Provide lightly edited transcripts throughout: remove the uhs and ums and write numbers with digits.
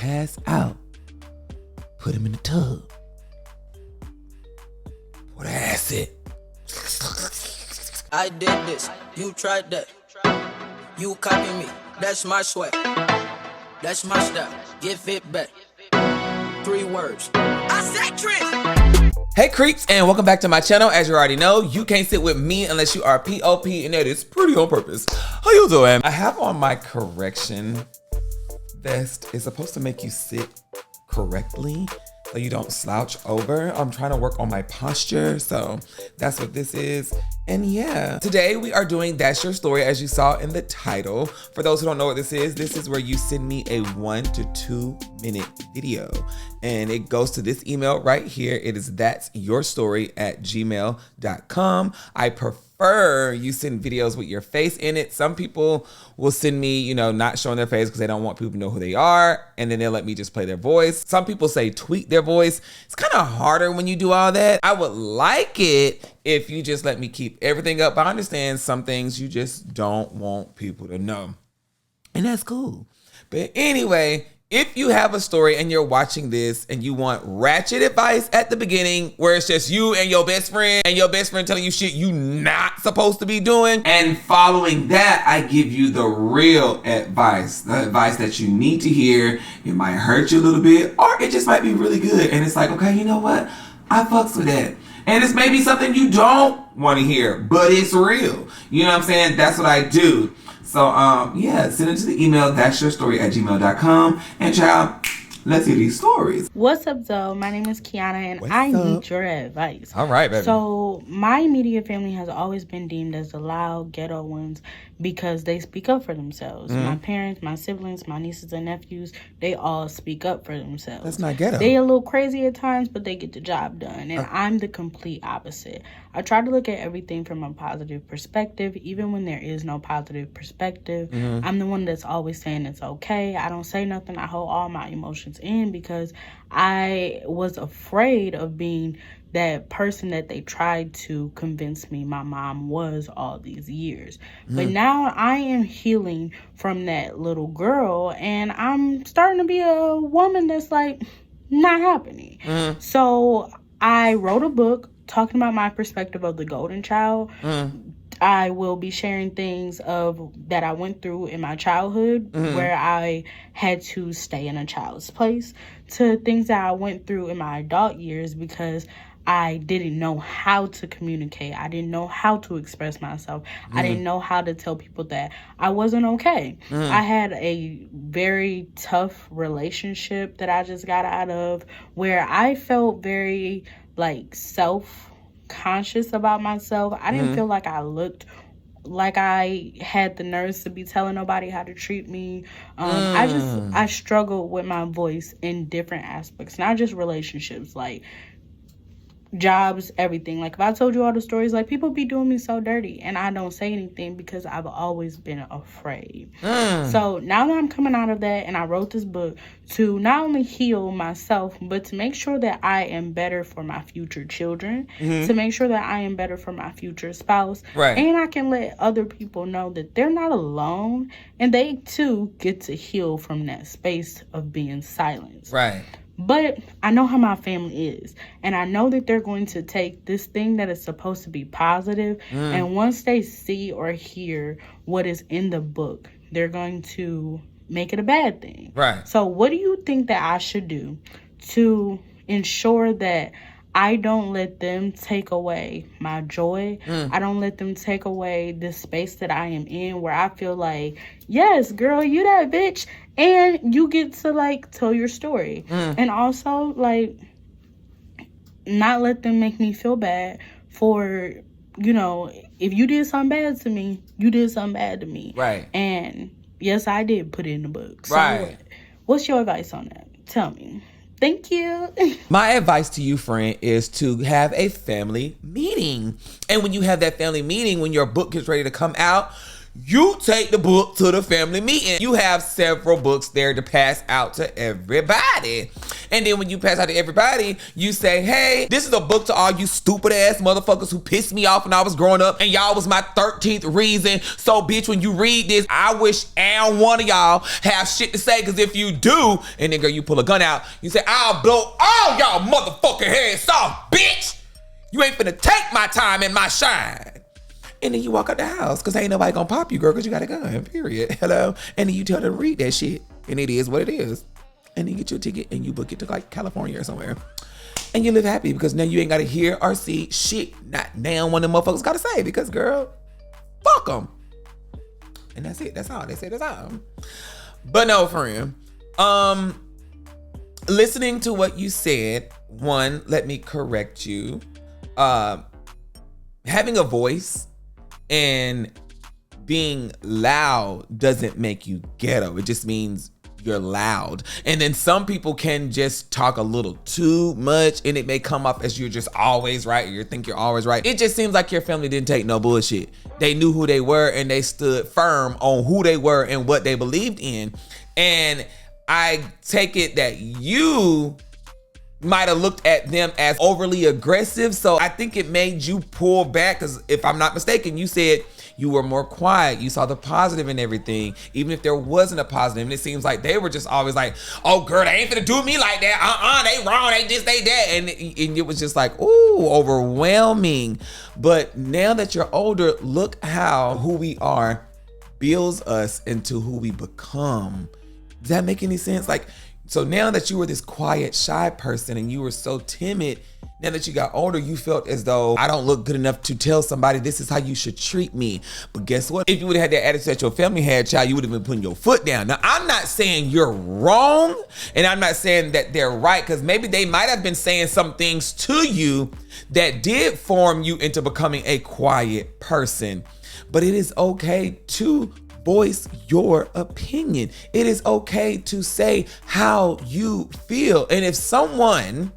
pass out, put him in the tub. Pour the acid. I did this, you tried that. You copy me, that's my sweat. That's my style, give it back. 3 words. I said Trish. Hey creeps, and welcome back to my channel. As you already know, you can't sit with me unless you are POP, and that is pretty on purpose. How you doing? I have on my correction vest. It's supposed to make you sit correctly so you don't slouch over. I'm trying to work on my posture, so that's what this is. And yeah, today we are doing That's Your Story, as you saw in the title. For those who don't know what this is where you send me a 1 to 2 minute video, and it goes to this email right here. It is ThatsYouStory@gmail.com. I prefer you send videos with your face in it. Some people will send me, not showing their face because they don't want people to know who they are, and then they'll let me just play their voice. Some people say tweak their voice. It's kind of harder when you do all that. I would like it if you just let me keep everything up. I understand some things you just don't want people to know, and that's cool. But anyway, if you have a story and you're watching this and you want ratchet advice at the beginning where it's just you and your best friend telling you shit you not supposed to be doing, and following that, I give you the real advice, the advice that you need to hear. It might hurt you a little bit, or it just might be really good, and it's like, okay, you know what? I fucks with that. And it's maybe something you don't want to hear, but it's real. You know what I'm saying? That's what I do. So, yeah, send it to the email, ThatsYouStory@gmail.com. And child, let's hear these stories. What's up, Zoe? My name is Kiana, and I need your advice. All right, baby. So, my immediate family has always been deemed as the loud, ghetto ones because they speak up for themselves. Mm-hmm. My parents, my siblings, my nieces and nephews, they all speak up for themselves. That's not ghetto. They a little crazy at times, but they get the job done. And I'm the complete opposite. I try to look at everything from a positive perspective, even when there is no positive perspective. Mm-hmm. I'm the one that's always saying it's okay. I don't say nothing. I hold all my emotions in because I was afraid of being that person that they tried to convince me my mom was all these years. But now I am healing from that little girl, and I'm starting to be a woman that's like, not happening. So I wrote a book talking about my perspective of the golden child. I will be sharing things that I went through in my childhood, where I had to stay in a child's place, to things that I went through in my adult years because I didn't know how to communicate. I didn't know how to express myself. I didn't know how to tell people that I wasn't okay. I had a very tough relationship that I just got out of, where I felt very self-conscious about myself. I didn't feel like I looked like I had the nerves to be telling nobody how to treat me. I struggled with my voice in different aspects, not just relationships, like jobs, everything. Like if I told you all the stories, people be doing me so dirty and I don't say anything because I've always been afraid. So now that I'm coming out of that, and I wrote this book to not only heal myself, but to make sure that I am better for my future children, to make sure that I am better for my future spouse, and I can let other people know that they're not alone and they too get to heal from that space of being silenced. But I know how my family is, and I know that they're going to take this thing that is supposed to be positive, and once they see or hear what is in the book, they're going to make it a bad thing. So what do you think that I should do to ensure that I don't let them take away my joy? I don't let them take away the space that I am in, where I feel like, yes, girl, you that bitch, and you get to tell your story. And also not let them make me feel bad for, if you did something bad to me, you did something bad to me. And yes, I did put it in the book. So what's your advice on that? Tell me. Thank you. My advice to you, friend, is to have a family meeting. And when you have that family meeting, when your book is ready to come out, you take the book to the family meeting. You have several books there to pass out to everybody. And then when you pass out to everybody, you say, hey, this is a book to all you stupid ass motherfuckers who pissed me off when I was growing up, and y'all was my 13th reason. So bitch, when you read this, I wish and one of y'all have shit to say, because if you do, and then girl, you pull a gun out, you say, I'll blow all y'all motherfucking heads off, bitch. You ain't finna take my time and my shine. And then you walk out the house, because ain't nobody gonna pop you, girl, because you got a gun, period. Hello? And then you tell them to read that shit, and it is what it is. And then you get your ticket, and you book it to like California or somewhere. And you live happy, because now you ain't gotta hear or see shit not damn one of them motherfuckers gotta say, because girl, fuck them. And that's it. That's all. They say that's all. But no, friend. Listening to what you said, one, let me correct you. Having a voice and being loud doesn't make you ghetto. It just means you're loud. And then some people can just talk a little too much, and it may come off as you're just always right, or you think you're always right. It just seems like your family didn't take no bullshit. They knew who they were, and they stood firm on who they were and what they believed in. And I take it that you might have looked at them as overly aggressive. So I think it made you pull back, because if I'm not mistaken, you said you were more quiet. You saw the positive in everything, even if there wasn't a positive. And it seems like they were just always like, oh girl, they ain't finna do me like that. They wrong, they this, they that. And it was just like, ooh, overwhelming. But now that you're older, look how who we are builds us into who we become. Does that make any sense? Like, so now that you were this quiet, shy person and you were so timid, now that you got older, you felt as though I don't look good enough to tell somebody this is how you should treat me. But guess what? If you would have had that attitude that your family had, child, you would have been putting your foot down. Now, I'm not saying you're wrong, and I'm not saying that they're right, because maybe they might have been saying some things to you that did form you into becoming a quiet person. But it is okay to voice your opinion. It is okay to say how you feel. And if someone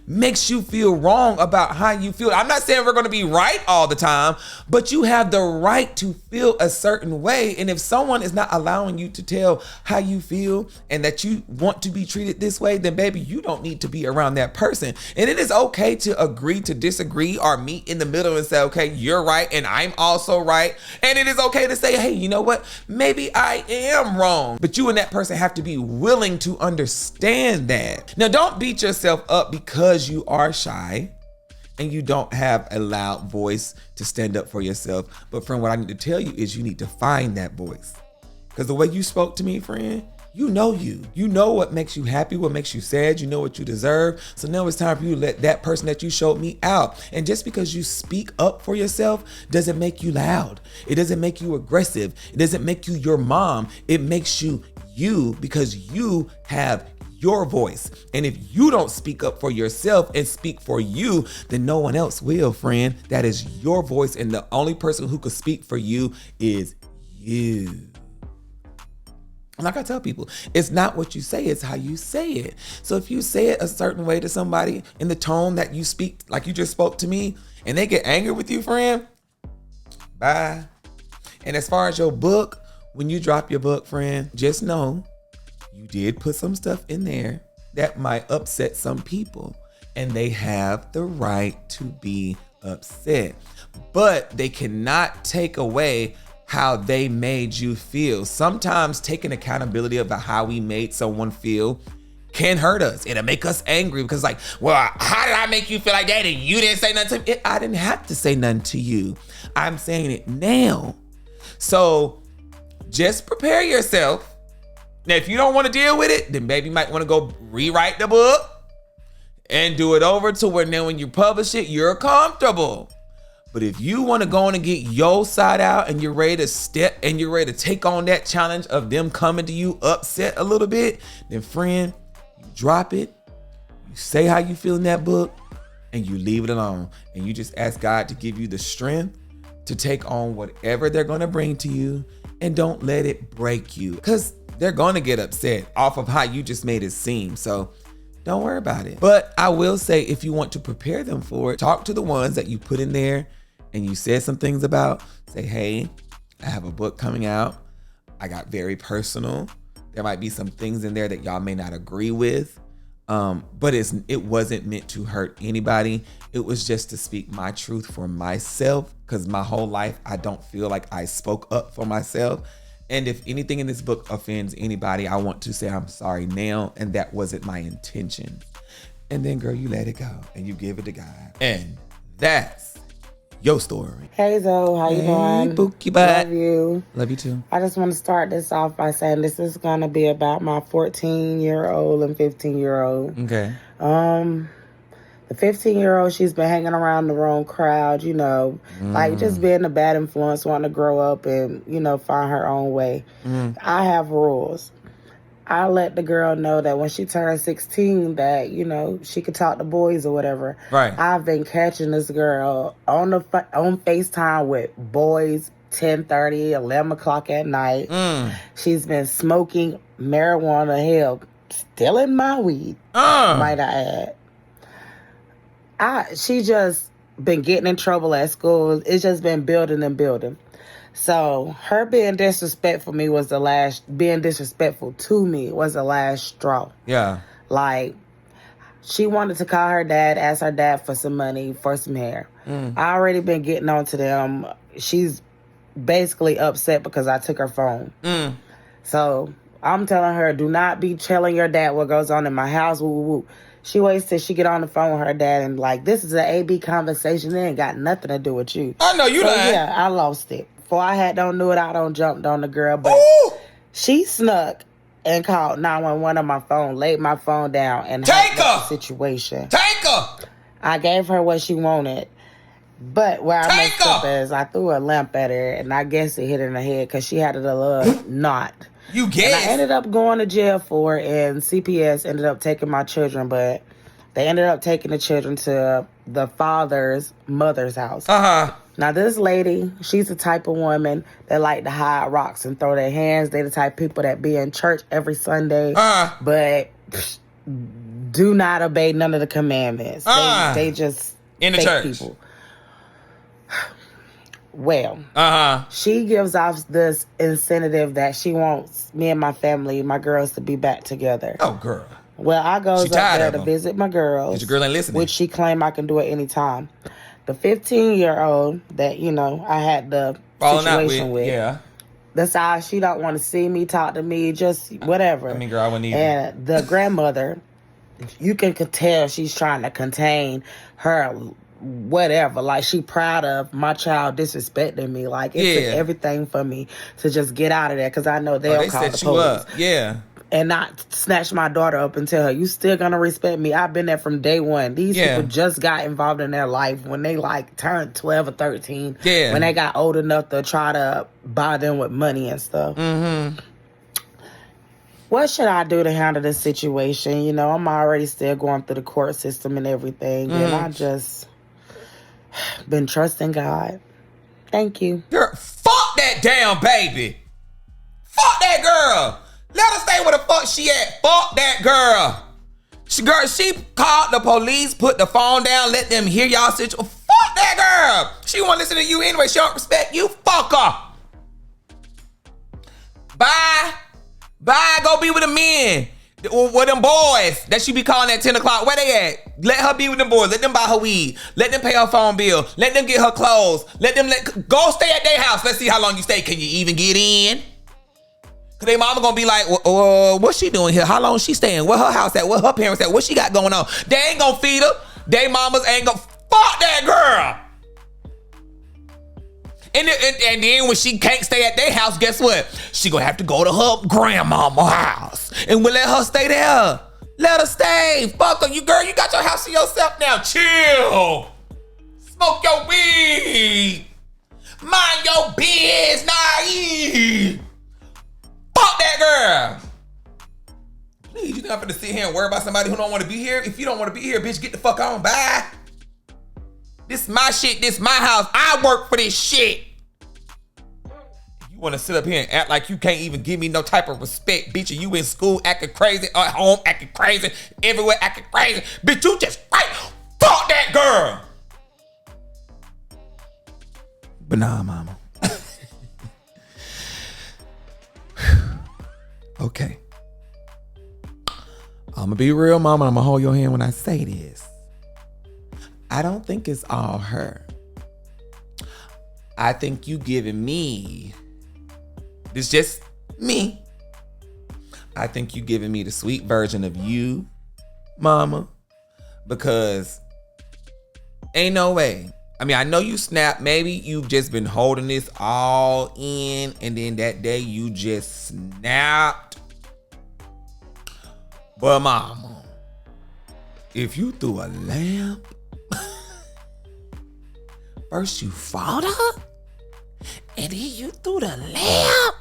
makes you feel wrong about how you feel, I'm not saying we're going to be right all the time, but you have the right to feel a certain way. And if someone is not allowing you to tell how you feel and that you want to be treated this way, then baby, you don't need to be around that person. And it is okay to agree to disagree or meet in the middle and say, okay, you're right and I'm also right. And it is okay to say, hey, you know what? Maybe I am wrong. But you and that person have to be willing to understand that. Now, don't beat yourself up because you are shy and you don't have a loud voice to stand up for yourself. But friend, what I need to tell you is you need to find that voice. Because the way you spoke to me, friend, you know what makes you happy, what makes you sad, you know what you deserve. So now it's time for you to let that person that you showed me out. And just because you speak up for yourself doesn't make you loud. It doesn't make you aggressive. It doesn't make you your mom. It makes you you, because you have your voice. And if you don't speak up for yourself and speak for you, then no one else will, friend. That is your voice, and the only person who could speak for you is you. Like I tell people, it's not what you say, it's how you say it. So if you say it a certain way to somebody in the tone that you speak, like you just spoke to me, and they get angry with you, friend, bye. And as far as your book, when you drop your book, friend, just know you did put some stuff in there that might upset some people, and they have the right to be upset, but they cannot take away how they made you feel. Sometimes taking accountability about how we made someone feel can hurt us. It'll make us angry because like, well, how did I make you feel like that and you didn't say nothing to me? I didn't have to say nothing to you. I'm saying it now. So just prepare yourself. Now, if you don't want to deal with it, then baby, you might want to go rewrite the book and do it over to where now when you publish it, you're comfortable. But if you want to go on and get your side out and you're ready to step and you're ready to take on that challenge of them coming to you upset a little bit, then friend, you drop it, you say how you feel in that book, and you leave it alone. And you just ask God to give you the strength to take on whatever they're going to bring to you, and don't let it break you, because they're going to get upset off of how you just made it seem. So don't worry about it. But I will say, if you want to prepare them for it, talk to the ones that you put in there and you said some things about. Say, hey, I have a book coming out. I got very personal. There might be some things in there that y'all may not agree with. But it wasn't meant to hurt anybody. It was just to speak my truth for myself, because my whole life I don't feel like I spoke up for myself. And if anything in this book offends anybody, I want to say I'm sorry now, and that wasn't my intention. And then, girl, you let it go and you give it to God. And that's your story. Hey Zoe, how you doing? Bookie butt. Love you. Love you too. I just want to start this off by saying this is gonna be about my 14-year-old and 15-year-old. Okay. The 15-year-old, she's been hanging around the wrong crowd, like just being a bad influence, wanting to grow up and, find her own way. I have rules. I let the girl know that when she turns 16 that, she could talk to boys or whatever. Right. I've been catching this girl on FaceTime with boys 10:30, 11 o'clock at night. She's been smoking marijuana, hell, stealing my weed, might I add. She just been getting in trouble at school. It's just been building and building. So her being disrespectful to me was the last straw. Yeah. Like, she wanted to call her dad, ask her dad for some money for some hair. I already been getting on to them. She's basically upset because I took her phone. So I'm telling her, do not be telling your dad what goes on in my house. Woo, woo, woo. She waits till she get on the phone with her dad and this is an AB conversation. It ain't got nothing to do with you. I know you lying. Yeah, I lost it. Before I don't knew it, I don't jumped on the girl, but she snuck and called 911 on my phone, laid my phone down, and take her the situation. Take her. I gave her what she wanted, but where I messed up is I threw a lamp at her, and I guess it hit her in the head because she had a little knot. You guess? And I ended up going to jail for it, and CPS ended up taking my children, but they ended up taking the children to the father's mother's house. Now, this lady, she's the type of woman that like to hide rocks and throw their hands. They the type of people that be in church every Sunday, but do not obey none of the commandments. They just in the church. People. Well, she gives off this incentive that she wants me and my family, my girls, to be back together. Oh, girl. Well, I goes up there to visit my girls. Your girl ain't listening. Which she claimed I can do at any time. The 15-year-old that, I had the situation with. Yeah. Decides she don't want to see me, talk to me, just whatever. I mean, girl, I wouldn't either. And the grandmother, you can tell she's trying to contain her whatever. Like, she proud of my child disrespecting me. Like, it took everything for me to just get out of there because I know they'll call the police. Up. Yeah. And not snatch my daughter up and tell her, you still gonna respect me. I've been there from day one. These people just got involved in their life when they turned 12 or 13. Yeah. When they got old enough to try to buy them with money and stuff. What should I do to handle this situation? I'm already still going through the court system and everything. And I just been trusting God. Thank you. Girl, fuck that damn baby. Fuck that girl. Let her stay where the fuck she at. Fuck that girl. She called the police, put the phone down, let them hear y'all situation. Fuck that girl. She won't listen to you anyway. She don't respect you. Fuck her. Bye. Bye. Go be with the men. With them boys that she be calling at 10 o'clock. Where they at? Let her be with them boys. Let them buy her weed. Let them pay her phone bill. Let them get her clothes. Go stay at their house. Let's see how long you stay. Can you even get in? Cause they mama gonna be like, what's she doing here? How long she staying? Where her house at? Where her parents at? What she got going on? They ain't gonna feed her. They mamas ain't gonna fuck that girl. And then when she can't stay at their house, guess what? She gonna have to go to her grandmama's house. And we'll let her stay there. Let her stay. Fuck her. You got your house to yourself now. Chill. Smoke your weed. Mind your biz. Naive. Fuck that girl. Please, you're not finna sit here and worry about somebody who don't want to be here. If you don't want to be here, bitch, get the fuck on. Bye. This my shit. This my house. I work for this shit. You want to sit up here and act like you can't even give me no type of respect, bitch, and you in school acting crazy, at home acting crazy, everywhere acting crazy. Bitch, you just right. Fuck that girl. But nah, mama. Okay. I'm gonna be real, mama. I'm gonna hold your hand when I say this. I don't think it's all her. I think you giving me, it's just me. I think you giving me the sweet version of you, mama, because ain't no way. I mean, I know you snapped. Maybe you've just been holding this all in, and then that day you just snapped. But mama, if you threw a lamp, first you fought her, and then you threw the lamp.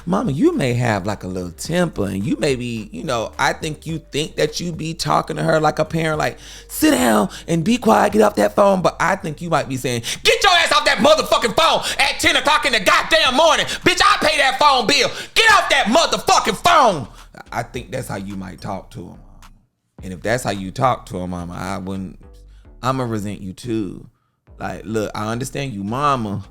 Mama, you may have like a little temper, and you may be, I think you think that you be talking to her like a parent, like, sit down and be quiet, get off that phone. But I think you might be saying, get your ass off that motherfucking phone at 10 o'clock in the goddamn morning. Bitch, I pay that phone bill. Get off that motherfucking phone. I think that's how you might talk to him, mama. And if that's how you talk to him, mama, I'ma resent you too. Like, look, I understand you, mama,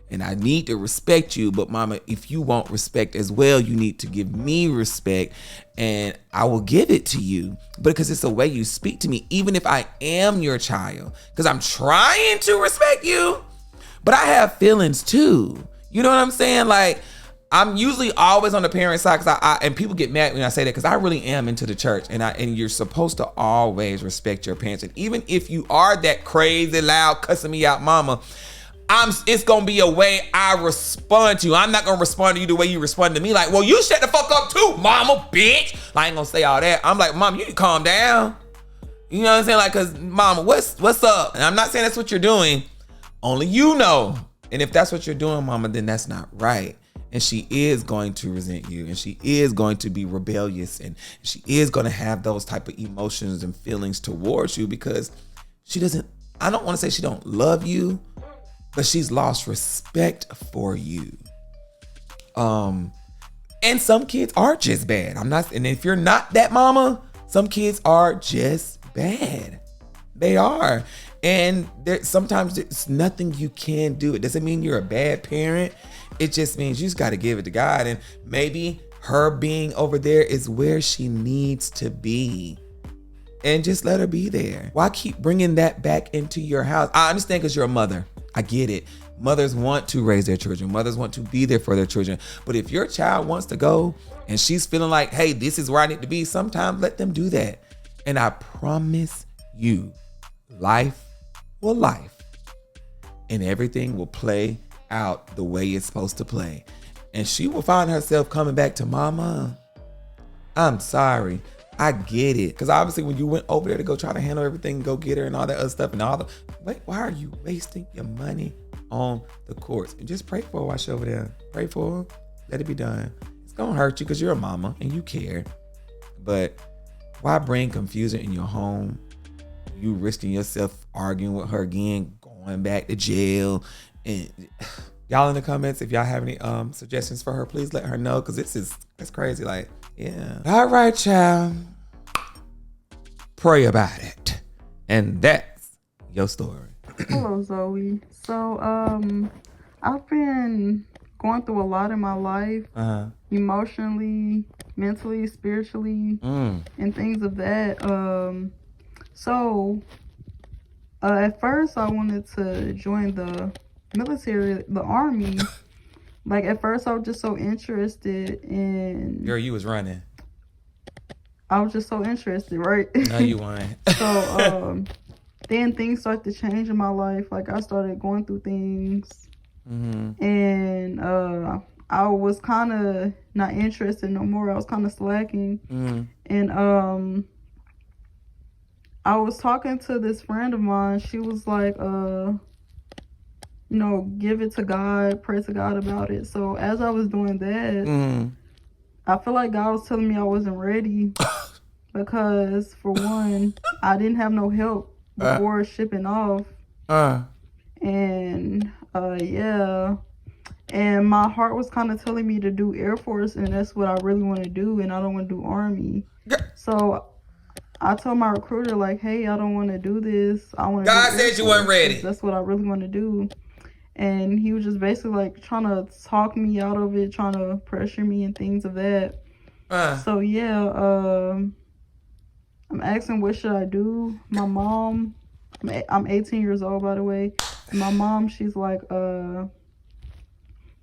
and I need to respect you, but mama, if you want respect as well, you need to give me respect, and I will give it to you because it's the way you speak to me, even if I am your child, because I'm trying to respect you, but I have feelings too. You know what I'm saying? Like, I'm usually always on the parent side, because and people get mad when I say that, because I really am into the church, and you're supposed to always respect your parents, and even if you are that crazy loud cussing me out mama, it's gonna be a way I respond to you. I'm not gonna respond to you the way you respond to me. Like, well, you shut the fuck up too, mama, bitch. I ain't gonna say all that. I'm like, mom, you need to calm down. You know what I'm saying? Like, cause mama, what's up? And I'm not saying that's what you're doing. Only you know. And if that's what you're doing, mama, then that's not right. And she is going to resent you, and she is going to be rebellious, and she is going to have those type of emotions and feelings towards you, because I don't want to say she don't love you, but she's lost respect for you. And some kids are just bad. And if you're not that mama, some kids are just bad. They are. And sometimes there's nothing you can do. It doesn't mean you're a bad parent. It just means you just got to give it to God. And maybe her being over there is where she needs to be. And just let her be there. Why keep bringing that back into your house? I understand, because you're a mother. I get it. Mothers want to raise their children. Mothers want to be there for their children. But if your child wants to go and she's feeling like, hey, this is where I need to be, sometimes let them do that. And I promise you, life will life. And everything will play out the way it's supposed to play. And she will find herself coming back to, mama, I'm sorry. I get it. Because obviously when you went over there to go try to handle everything, go get her and all that other stuff and why are you wasting your money on the courts? And just pray for her while she's over there. Pray for her. Let it be done. It's going to hurt you because you're a mama and you care. But why bring confusion in your home? You risking yourself arguing with her again, going back to jail. And y'all in the comments, if y'all have any suggestions for her, please let her know, because it's crazy. Like, yeah. All right, child. Pray about it. And that's your story. Hello, Zoe. So, I've been going through a lot in my life, emotionally, mentally, spiritually, and things of that. So, at first I wanted to join the military, the army. Like, at first I was just so interested in... Girl, you was running. I was just so interested, right? No, you weren't. So, then things started to change in my life. Like, I started going through things. And I was kind of not interested no more. I was kind of slacking. And I was talking to this friend of mine. She was like, give it to God, pray to God about it. So as I was doing that, I feel like God was telling me I wasn't ready. Because, for one, I didn't have no help before shipping off. And, yeah. And my heart was kind of telling me to do Air Force, and that's what I really want to do, and I don't want to do Army. So I told my recruiter, like, hey, I don't want to do this. I want to. God said you weren't ready. That's what I really want to do. And he was just basically like trying to talk me out of it, trying to pressure me and things of that. So yeah, I'm asking what should I do. My mom, I'm 18 years old, by the way. My mom, she's like,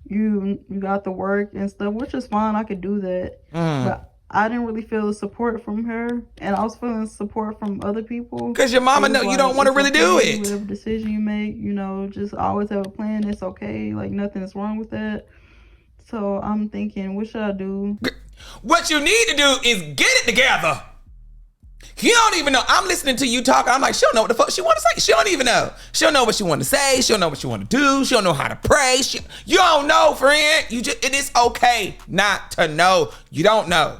you got the work and stuff, which is fine. I could do that, but I didn't really feel the support from her, and I was feeling support from other people. Because your mama know you don't want to really do it. Whatever decision you make, just always have a plan. It's okay. Like, nothing is wrong with that. So I'm thinking, what should I do? What you need to do is get it together. You don't even know. I'm listening to you talk. I'm like, she don't know what the fuck she want to say. She don't even know. She don't know what she want to say. She don't know what she want to do. She don't know how to pray. You don't know, friend. It is okay not to know. You don't know.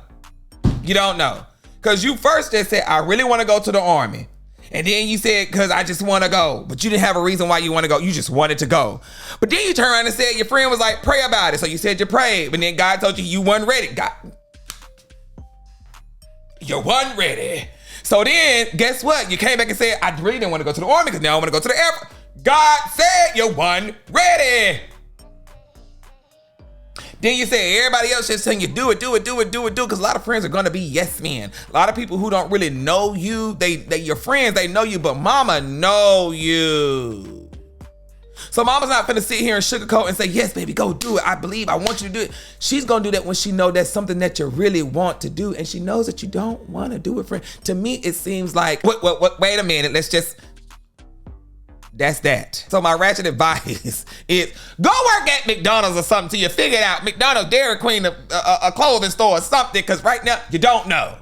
You don't know. Because you first just said, I really want to go to the army. And then you said, because I just want to go. But you didn't have a reason why you want to go. You just wanted to go. But then you turn around and said, your friend was like, pray about it. So you said you prayed. But then God told you weren't ready. God, you weren't ready. So then, guess what? You came back and said, I really didn't want to go to the army because now I want to go to the Air Force. God said you weren't ready. Then you say everybody else just saying you do it. Because a lot of friends are going to be yes men. A lot of people who don't really know you, they your friends, they know you, but mama know you. So mama's not finna sit here and sugarcoat and say, yes, baby, go do it. I believe, I want you to do it. She's gonna do that when she knows that's something that you really want to do. And she knows that you don't want to do it, friend. To me, it seems like, wait a minute. That's that. So my ratchet advice is go work at McDonald's or something till you figure it out. McDonald's, Dairy Queen, a clothing store or something, because right now you don't know.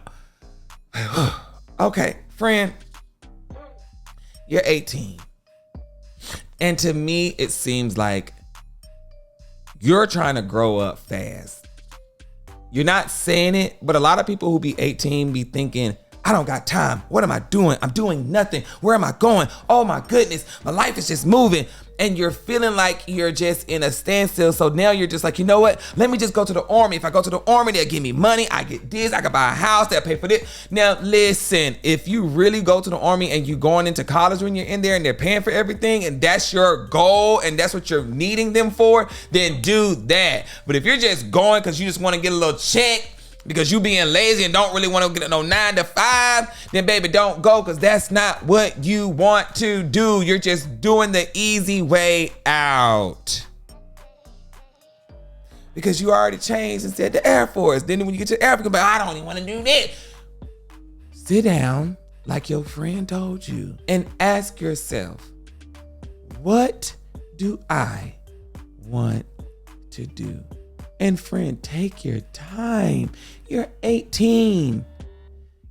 Okay, friend, you're 18. And to me, it seems like you're trying to grow up fast. You're not saying it, but a lot of people who be 18 be thinking, I don't got time. What am I doing? I'm doing nothing. Where am I going? Oh my goodness, my life is just moving. And you're feeling like you're just in a standstill. So now you're just like, you know what? Let me just go to the army. If I go to the army, they'll give me money. I get this. I can buy a house. They'll pay for this. Now, listen, if you really go to the army and you're going into college when you're in there and they're paying for everything and that's your goal and that's what you're needing them for, then do that. But if you're just going because you just want to get a little check, because you being lazy and don't really want to get no 9 to 5, then baby, don't go, because that's not what you want to do. You're just doing the easy way out. Because you already changed and said the Air Force. Then when you get to the Air Force, you're like, I don't even want to do this. Sit down like your friend told you and ask yourself, what do I want to do? And friend, take your time. You're 18.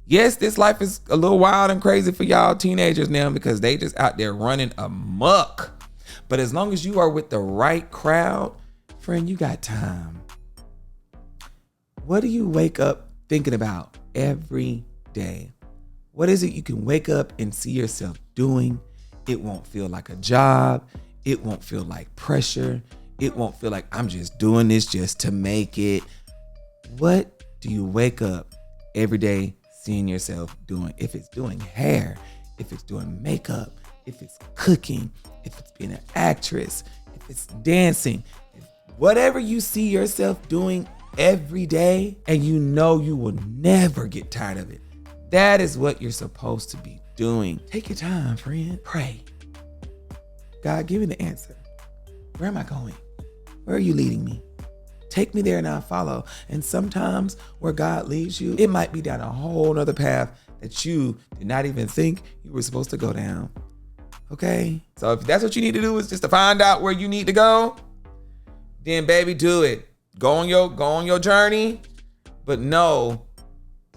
Yes, this life is a little wild and crazy for y'all teenagers now because they just out there running amok. But as long as you are with the right crowd, friend, you got time. What do you wake up thinking about every day? What is it you can wake up and see yourself doing? It won't feel like a job. It won't feel like pressure. It won't feel like I'm just doing this just to make it. What do you wake up every day seeing yourself doing? If it's doing hair, if it's doing makeup, if it's cooking, if it's being an actress, if it's dancing, whatever you see yourself doing every day and you know you will never get tired of it, that is what you're supposed to be doing. Take your time, friend. Pray. God, give me the answer. Where am I going? Where are you leading me? Take me there and I'll follow. And sometimes where God leads you, it might be down a whole nother path that you did not even think you were supposed to go down. Okay? So if that's what you need to do is just to find out where you need to go, then baby, do it. Go on your journey. But know,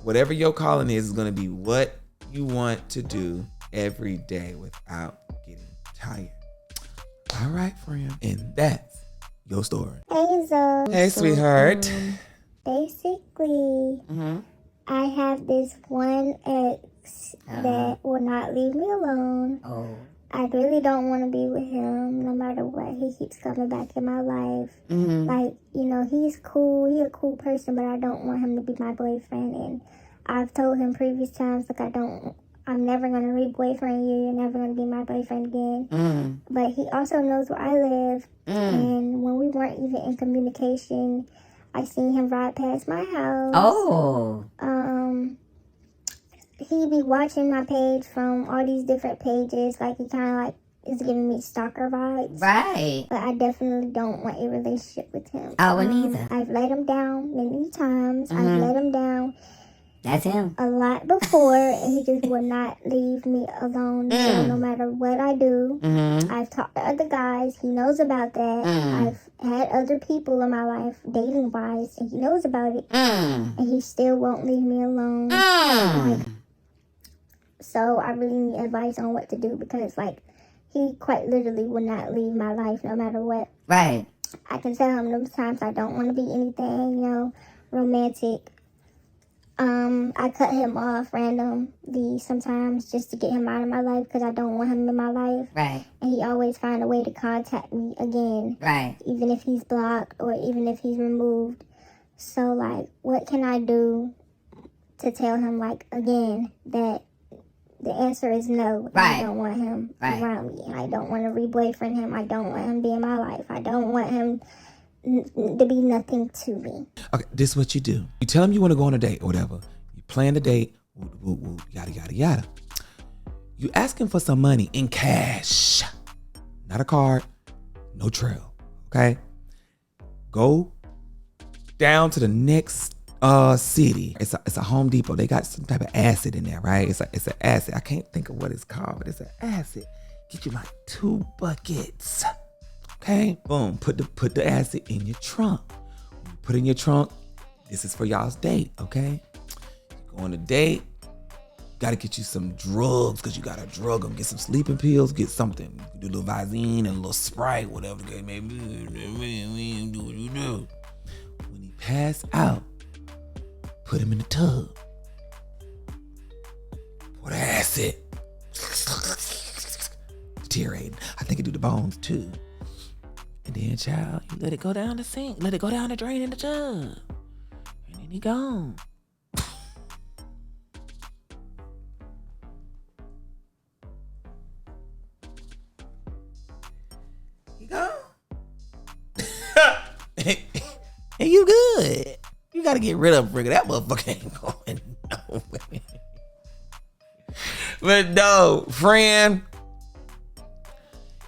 whatever your calling is going to be what you want to do every day without getting tired. All right, friend. And that's your story. Hey, Zoe. Hey, sweetheart. Basically, I have this one ex that will not leave me alone. Oh. I really don't want to be with him no matter what. He keeps coming back in my life. Like, he's cool. He's a cool person, but I don't want him to be my boyfriend. And I've told him previous times, like, I'm never going to re-boyfriend you. You're never going to be my boyfriend again. But he also knows where I live. And when we weren't even in communication, I seen him ride past my house. Oh. He be watching my page from all these different pages. Like, he kind of like is giving me stalker vibes. Right. But I definitely don't want a relationship with him. I wouldn't either. I've let him down many times. I've let him down. That's him. A lot before, and he just would not leave me alone. So no matter what I do, I've talked to other guys. He knows about that. I've had other people in my life, dating wise, and he knows about it. And he still won't leave me alone. Like, so I really need advice on what to do, because like, he quite literally will not leave my life no matter what. Right. I can tell him those times I don't want to be anything, romantic. I cut him off randomly sometimes just to get him out of my life, because I don't want him in my life. Right. And he always find a way to contact me again. Right. Even if he's blocked or even if he's removed. So, like, what can I do to tell him, like, again, that the answer is no. Right. I don't want him around me. I don't want to re-boyfriend him. I don't want him to be in my life. I don't want him to be nothing to me. Okay, this is what you do. You tell him you want to go on a date or whatever. You plan the date, yada, yada, yada. You ask him for some money in cash. Not a card, no trail, okay? Go down to the next city. It's a Home Depot. They got some type of acid in there, right? It's an acid. I can't think of what it's called, but it's an acid. Get you like 2 buckets. Okay, boom. Put the acid in your trunk. When you put it in your trunk, this is for y'all's date, okay? You go on a date, gotta get you some drugs, because you gotta drug them. Get some sleeping pills, get something. You can do a little Visine and a little Sprite, whatever the case may be. Do what you do. When he pass out, put him in the tub. Pour the acid. Deteriorating. I think it do the bones too. And then, child, you let it go down the sink. Let it go down the drain in the tub. And then he gone. He gone. And you good. You got to get rid of him, That motherfucker ain't going nowhere. But no, friend.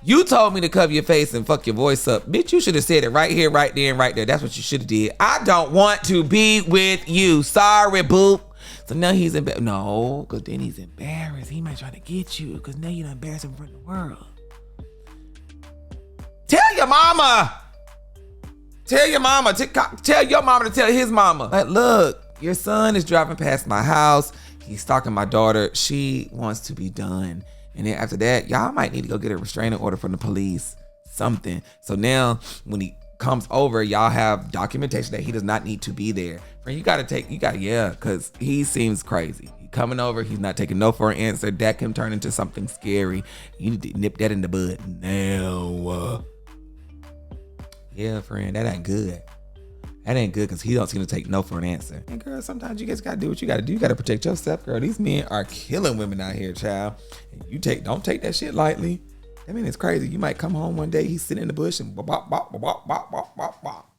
You told me to cover your face and fuck your voice up. Bitch, you should have said it right here, right there, and right there. That's what you should have did. I don't want to be with you. Sorry, boop. So now he's embarrassed. No, because then he's embarrassed. He might try to get you, because now you're embarrassed in front of the world. Tell your mama. Tell your mama. Tell your mama to tell his mama. Like, look, your son is driving past my house. He's stalking my daughter. She wants to be done. And then after that, y'all might need to go get a restraining order from the police, something. So now when he comes over, y'all have documentation that he does not need to be there. Friend, because he seems crazy. He coming over, he's not taking no for an answer. That can turn into something scary. You need to nip that in the bud now. Yeah, friend, that ain't good. That ain't good, because he don't seem to take no for an answer. And girl, sometimes you just gotta do what you gotta do. You gotta protect yourself, girl. These men are killing women out here, child. And don't take that shit lightly. I mean, it's crazy. You might come home one day, he's sitting in the bush and bop, bop, bop, bop, bop, bop, bop, bop.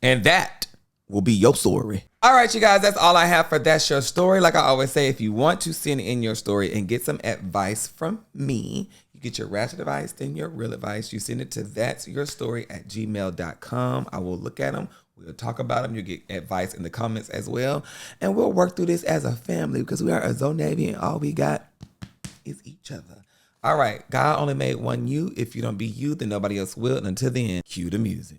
And that will be your story. All right, you guys, that's all I have for That's Your Story. Like I always say, if you want to send in your story and get some advice from me, you get your ratchet advice, then your real advice. You send it to thatsyourstory@gmail.com. I will look at them. We'll talk about them. You'll get advice in the comments as well. And we'll work through this as a family, because we are a Zo Navy and all we got is each other. All right. God only made one you. If you don't be you, then nobody else will. And until then, cue the music.